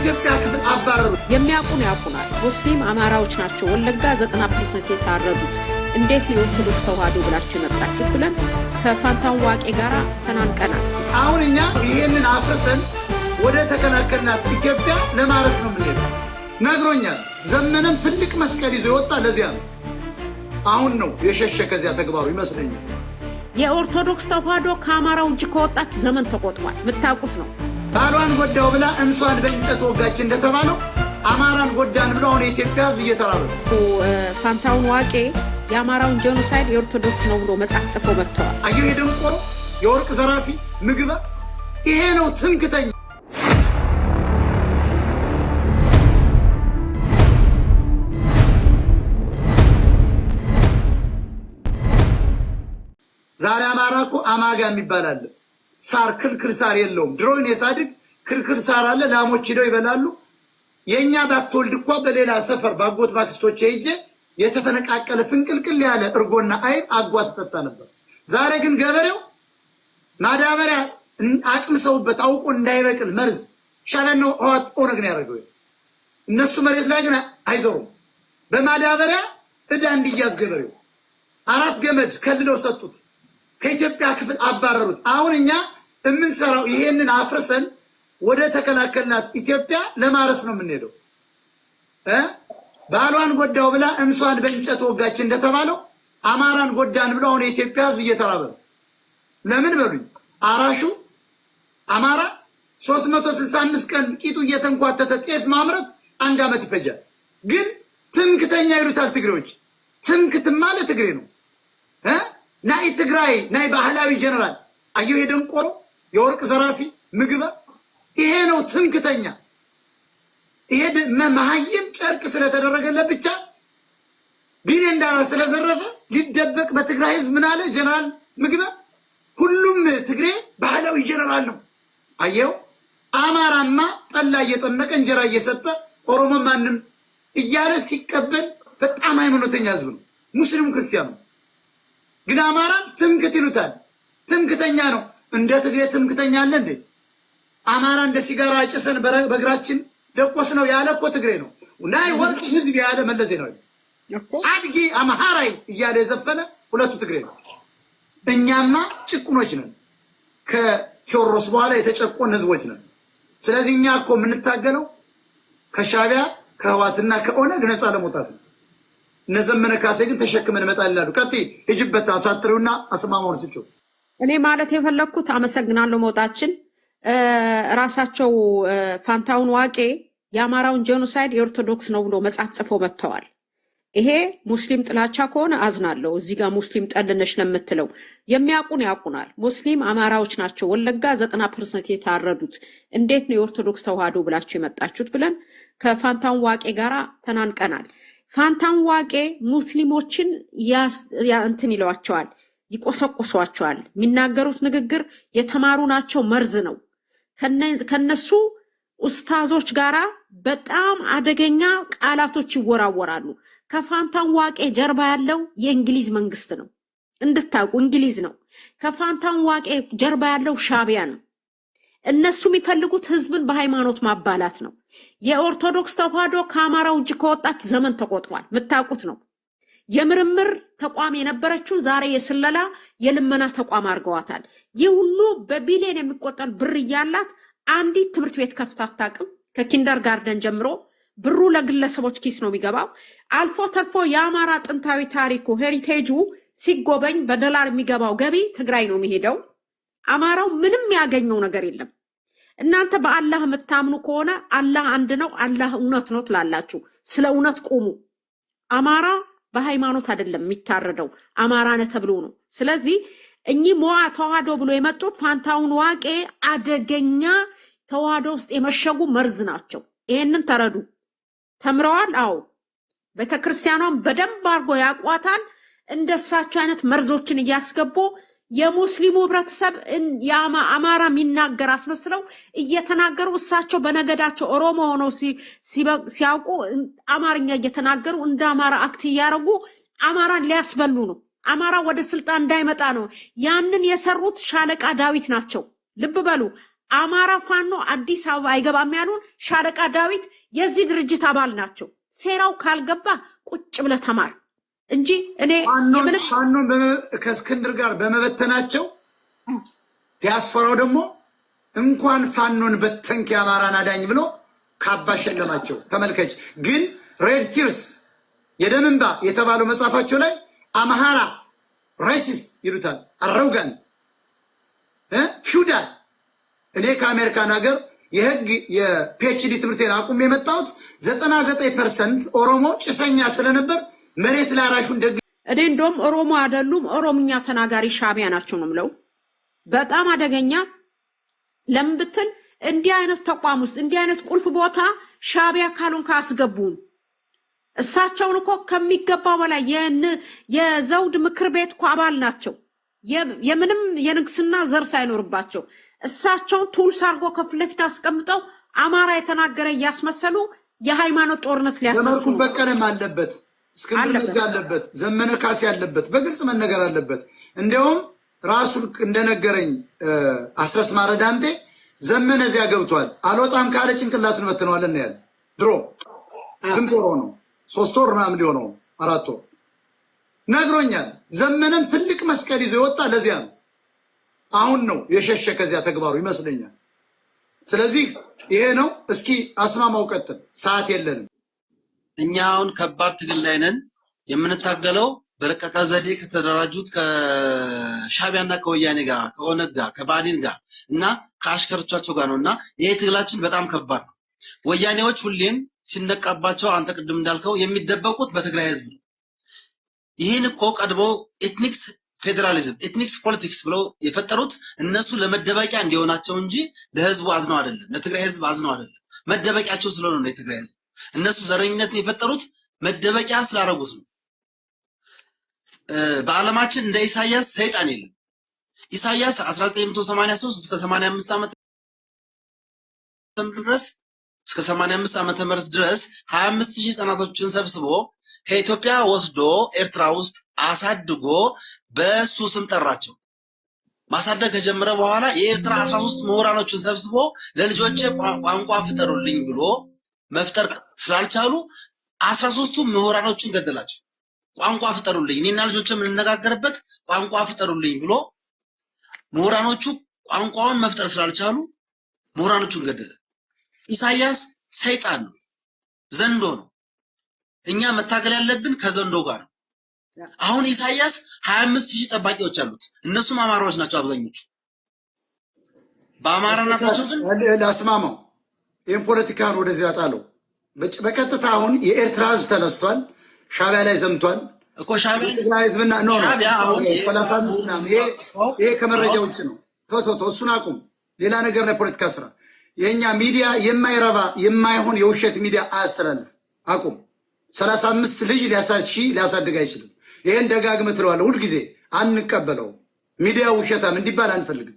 ከኢትዮጵያ ክፍል አባረሩ። የሚያውቁን ያውቁናል። ሙስሊም አማራዎች ናቸው ወለጋ 90% የታረዱት። እንዴት ነው ኦርቶዶክስ ተዋህዶ ብላችሁ መጣችሁ ብለን ከፋንታው ዋቄ ጋራ ተናንቀናል። አሁን እኛ ይሄንን አፍርሰን ወደ ተከላከልናት ኢትዮጵያ ለማረስ ነው የምንሄደው ነግሮኛል። ዘመነም ትልቅ መስቀል ይዞ ይወጣ ለዚያ ነው። አሁን ነው የሸሸ ከዚያ ተግባሩ ይመስለኛል። የኦርቶዶክስ ተዋህዶ ከአማራው እጅ ከወጣች ዘመን ተቆጥሯል። የምታውቁት ነው። ባሏን ጎዳው ብላ እንሷን በእንጨት ወጋች እንደተባለው አማራን ጎዳን ብለው አሁን የኢትዮጵያ ሕዝብ እየተራበ ፋንታውን ዋቄ የአማራውን ጄኖሳይድ የኦርቶዶክስ ነው ብሎ መጽሐፍ ጽፎ መጥተዋል። አየሁ የደንቆሮ የወርቅ ዘራፊ ምግበ ይሄ ነው ትምክተኛ። ዛሬ አማራ እኮ አማጋ የሚባል አለ። ሳር ክልክል ሳር የለውም። ድሮን የሳድግ ክልክል ሳር አለ። ላሞች ሄደው ይበላሉ። የኛ ባትወልድ እኮ በሌላ ሰፈር ባጎት ባክስቶች ሄጄ የተፈነቃቀለ ፍንቅልቅል ያለ እርጎና አይብ አጓት ተጠጣ ነበር። ዛሬ ግን ገበሬው ማዳበሪያ አቅምሰውበት አውቆ እንዳይበቅል መርዝ ሻበናው ሆት ኦነግ ነው ያደረገው። እነሱ መሬት ላይ ግን አይዘሩም። በማዳበሪያ እዳ እንዲያዝ ገበሬው 4 ገመድ ከልለው ሰጡት። ከኢትዮጵያ ክፍል አባረሩት። አሁን እኛ የምንሰራው ይሄንን አፍርሰን ወደ ተከላከልናት ኢትዮጵያ ለማረስ ነው የምንሄደው። ባሏን ጎዳው ብላ እንሷን በእንጨት ወጋች እንደተባለው አማራን ጎዳን ብለው አሁን የኢትዮጵያ ሕዝብ እየተራበ ነው። ለምን በሉኝ። አራሹ አማራ 365 ቀን ቂጡ እየተንኳተተ ጤፍ ማምረት 1 ዓመት ይፈጃል። ግን ትምክተኛ ይሉታል ትግሬዎች። ትምክትም ማለት ትግሬ ነው። ናይ ትግራይ ናይ ባህላዊ ጀነራል አየሁ የደንቆሮ የወርቅ ዘራፊ ምግበ ይሄ ነው ትምክተኛ። ይሄ መሃይም ጨርቅ ስለተደረገለት ብቻ ቢሊዮን ዶላር ስለዘረፈ ሊደበቅ በትግራይ ህዝብ ምን አለ ጀነራል ምግበ ሁሉም ትግሬ ባህላዊ ጀነራል ነው። አየው አማራማ ጠላ እየጠመቀ እንጀራ እየሰጠ ኦሮሞ ማንም እያለ ሲቀበል በጣም ሃይማኖተኛ ህዝብ ነው። ሙስሊሙ ክርስቲያኑ ግን አማራን ትምክት ይሉታል። ትምክተኛ ነው። እንደ ትግሬ ትምክተኛ አለ እንዴ? አማራ እንደ ሲጋራ አጭሰን በእግራችን ደቆስ ነው ያለ እኮ ትግሬ ነው። ናይ ወርቅ ህዝብ ያለ መለዘ ነው አድጊ አማራይ እያለ የዘፈነ ሁለቱ ትግሬ ነው። እኛማ ጭቁኖች ነን። ከቴዎድሮስ በኋላ የተጨቆን ህዝቦች ነን። ስለዚህ እኛ እኮ የምንታገለው ከሻቢያ ከህዋትና ከኦነግ ነፃ ለመውጣት ነው። እነዘመነ ካሴ ግን ተሸክመን መጣላሉ። ቀጥ እጅበት አሳጥሩና አስማማውን ስጩ። እኔ ማለት የፈለኩት አመሰግናለሁ ሞጣችን ራሳቸው ፋንታውን ዋቄ የአማራውን ጄኖሳይድ የኦርቶዶክስ ነው ብሎ መጽሐፍ ጽፎ መጥተዋል። ይሄ ሙስሊም ጥላቻ ከሆነ አዝናለሁ። እዚህ ጋር ሙስሊም ጠልነሽ ነው የምትለው። የሚያውቁን ያውቁናል። ሙስሊም አማራዎች ናቸው ወለጋ 90% የታረዱት። እንዴት ነው የኦርቶዶክስ ተዋህዶ ብላችሁ የመጣችሁት ብለን ከፋንታውን ዋቄ ጋራ ተናንቀናል። ፋንታውን ዋቄ ሙስሊሞችን እንትን ይለዋቸዋል፣ ይቆሰቁሷቸዋል። የሚናገሩት ንግግር የተማሩ ናቸው፣ መርዝ ነው። ከነሱ ኡስታዞች ጋራ በጣም አደገኛ ቃላቶች ይወራወራሉ። ከፋንታውን ዋቄ ጀርባ ያለው የእንግሊዝ መንግስት ነው እንድታውቁ፣ እንግሊዝ ነው። ከፋንታውን ዋቄ ጀርባ ያለው ሻቢያ ነው። እነሱ የሚፈልጉት ህዝብን በሃይማኖት ማባላት ነው። የኦርቶዶክስ ተዋህዶ ከአማራው እጅ ከወጣች ዘመን ተቆጥሯል። የምታውቁት ነው። የምርምር ተቋም የነበረችው ዛሬ የስለላ የልመና ተቋም አድርገዋታል። ይህ ሁሉ በቢሊዮን የሚቆጠር ብር እያላት አንዲት ትምህርት ቤት ከፍታ አታውቅም። ከኪንደር ጋርደን ጀምሮ ብሩ ለግለሰቦች ኪስ ነው የሚገባው። አልፎ ተርፎ የአማራ ጥንታዊ ታሪኩ ሄሪቴጁ ሲጎበኝ በዶላር የሚገባው ገቢ ትግራይ ነው የሚሄደው። አማራው ምንም ያገኘው ነገር የለም። እናንተ በአላህ የምታምኑ ከሆነ አላህ አንድ ነው፣ አላህ እውነት ነው ትላላችሁ። ስለ እውነት ቁሙ። አማራ በሃይማኖት አይደለም የሚታረደው፣ አማራ ነህ ተብሎ ነው። ስለዚህ እኚህ ሞዓ ተዋህዶ ብሎ የመጡት ፋንታውን ዋቄ አደገኛ ተዋህዶ ውስጥ የመሸጉ መርዝ ናቸው። ይሄንን ተረዱ። ተምረዋል። አዎ ቤተክርስቲያኗን በደንብ አድርጎ ያቋታል። እንደሳቸው አይነት መርዞችን እያስገቡ የሙስሊሙ ህብረተሰብ አማራ የሚናገር አስመስለው እየተናገሩ እሳቸው በነገዳቸው ኦሮሞ ሆነው ሲያውቁ አማርኛ እየተናገሩ እንደ አማራ አክት እያደረጉ አማራን ሊያስበሉ ነው። አማራ ወደ ስልጣን እንዳይመጣ ነው። ያንን የሰሩት ሻለቃ ዳዊት ናቸው። ልብ በሉ። አማራ ፋኖ አዲስ አበባ አይገባም ያሉን ሻለቃ ዳዊት የዚህ ድርጅት አባል ናቸው። ሴራው ካልገባ ቁጭ ብለህ ተማር እንጂ እኔ ፋኖን ከእስክንድር ጋር በመበተናቸው ዲያስፖራው ደግሞ እንኳን ፋኖን በተንክ የአማራን አዳኝ ብሎ ካባ ሸለማቸው። ተመልከች። ግን ሬድ ቲርስ የደም እንባ የተባለው መጽሐፋቸው ላይ አማራ ሬሲስት ይሉታል። አረውጋን ፊውዳል። እኔ ከአሜሪካን ሀገር የህግ የፒኤችዲ ትምህርቴን አቁም የመጣሁት 99% ኦሮሞ ጭሰኛ ስለነበር መሬት ላራሹን ደግ እኔ እንደውም ኦሮሞ አይደሉም ኦሮምኛ ተናጋሪ ሻቢያ ናቸው ነው የምለው። በጣም አደገኛ። ለምን ብትል እንዲህ አይነት ተቋም ውስጥ እንዲህ አይነት ቁልፍ ቦታ ሻቢያ ካሉን ካስገቡን እሳቸውን እኮ ከሚገባው በላይ የዘውድ ምክር ቤት እኮ አባል ናቸው። የምንም የንግስና ዘር ሳይኖርባቸው እሳቸውን ቱልስ አድርጎ ከፊት ለፊት አስቀምጠው አማራ የተናገረ እያስመሰሉ የሃይማኖት ጦርነት ሊያስነሱ ነው። ዘመርኩን በቀለም አለበት፣ እስክንድር ነጋ አለበት፣ ዘመነ ካሴ አለበት። በግልጽ መነገር አለበት። እንዲያውም ራሱን እንደነገረኝ አስረስ ማረ ዳምጤ ዘመነ እዚያ ገብቷል አልወጣም ካለ ጭንቅላቱን በትነዋለን ያለ ድሮ ስንት ወር ነው? 3 ወር ምናምን ሊሆነው 4 ወር ነግሮኛል። ዘመነም ትልቅ መስቀል ይዞ የወጣ ለዚያ ነው። አሁን ነው የሸሸ ከዚያ ተግባሩ ይመስለኛል። ስለዚህ ይሄ ነው። እስኪ አስማማው ቀጥል፣ ሰዓት የለንም። እኛ አሁን ከባድ ትግል ላይ ነን። የምንታገለው በረቀቀ ዘዴ ከተደራጁት ከሻቢያና ከወያኔ ጋር ከኦነግ ጋር ከባዲን ጋር እና ከአሽከሮቻቸው ጋር ነው እና ይሄ ትግላችን በጣም ከባድ ነው። ወያኔዎች ሁሌም ሲነቃባቸው አንተ ቅድም እንዳልከው የሚደበቁት በትግራይ ህዝብ ነው። ይህን እኮ ቀድሞ ኤትኒክስ ፌዴራሊዝም ኤትኒክስ ፖለቲክስ ብለው የፈጠሩት እነሱ ለመደበቂያ እንዲሆናቸው እንጂ ለህዝቡ አዝነው አይደለም፣ ለትግራይ ህዝብ አዝነው አይደለም። መደበቂያቸው ስለሆነ ነው የትግራይ ህዝብ። እነሱ ዘረኝነትን የፈጠሩት መደበቂያ ስላደረጉት ነው። በዓለማችን እንደ ኢሳያስ ሰይጣን የለም። ኢሳያስ 1983 እስከ 85 ዓመተ ምህረት ድረስ 25000 ህጻናቶችን ሰብስቦ ከኢትዮጵያ ወስዶ ኤርትራ ውስጥ አሳድጎ በሱ ስም ጠራቸው። ማሳደግ ከጀመረ በኋላ የኤርትራ 13 ምሁራኖችን ሰብስቦ ለልጆቼ ቋንቋ ፍጠሩልኝ ብሎ መፍጠር ስላልቻሉ 13ቱ ምሁራኖችን ገደላቸው። ቋንቋ ፍጠሩልኝ፣ እኔና ልጆቼ የምንነጋገርበት ቋንቋ ፍጠሩልኝ ብሎ ምሁራኖቹ ቋንቋውን መፍጠር ስላልቻሉ ምሁራኖቹን ገደለ። ኢሳያስ ሰይጣን ነው፣ ዘንዶ ነው። እኛ መታገል ያለብን ከዘንዶ ጋር ነው። አሁን ኢሳያስ 25000 ጠባቂዎች አሉት። እነሱም አማራዎች ናቸው አብዛኞቹ። በአማራናታቸው ግን ለአስማማው ይህን ፖለቲካን ወደዚህ ያጣለው በቀጥታ አሁን የኤርትራ ህዝብ ተነስቷል፣ ሻቢያ ላይ ዘምቷል እኮ ሻቢያ ትግራይ ህዝብና ነው 35 ምናምን ይሄ ከመረጃ ውጭ ነው። ቶቶ እሱን አቁም። ሌላ ነገር ላይ ፖለቲካ ስራ የኛ ሚዲያ የማይረባ የማይሆን የውሸት ሚዲያ አያስተላልፍ። አቁም። 35 ልጅ ሊያሳድግ አይችልም። ይሄን ደጋግመህ ትለዋለህ ሁልጊዜ። አንቀበለው። ሚዲያ ውሸታም እንዲባል አንፈልግም።